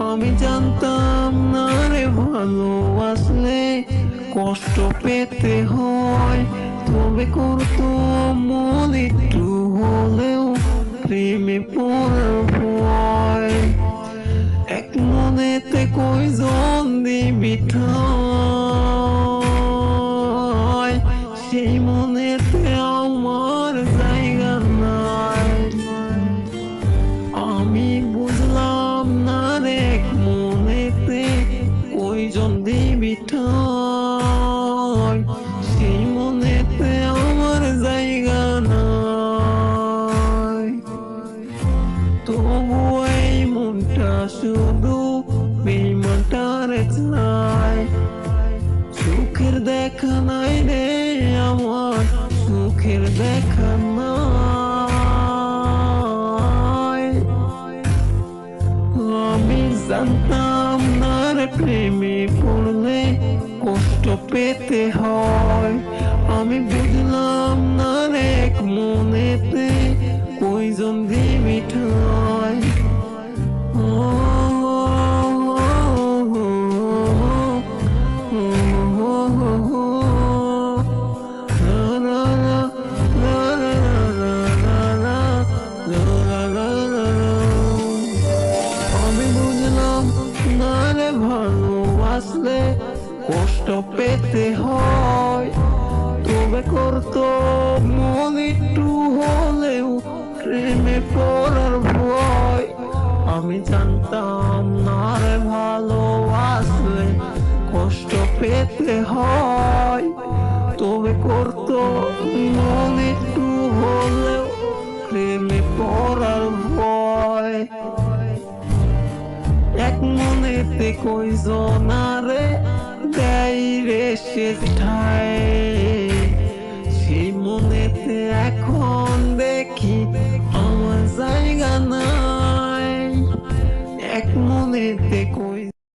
আমি জানতাম না রে ভালোবাসলে কষ্ট পেতে হয়, তবে করতো মন একটু হলেও প্রেমে পড়ার ভয়। এক মনেতে কয়জন দিবি ঠাঁই, সেই মনেতে আমার জায়গা নাই। আমি বুঝলাম না রে এক মনেতে কয়জন দিবি ঠাঁই, সেই মনেতে আমার জায়গা নাই। তবু এই মনটা শুধু বেইমানটার চায়, সুখের দেখা নাই রে আমার, সুখের দেখা নাই। আমি জানতাম না রে প্রেমে পড়লে কষ্ট পেতে হয়, আমি বুঝলাম না রে এক মনেতে কয়জন দিবি ঠাঁই। আমি বুঝলাম না রে ভালোবাসলে কষ্ট পেতে হয়, তবে করতো মন একটু হলেও প্রেমে পড়ার ভয়। আমি জানতাম না রে ভালোবাসলে কষ্ট পেতে হয়, তবে করতো মন একটু হলেও প্রেমে পড়ার ভয়। এক মনেতে কয়জন আরে দেয় রে সে ঠায়।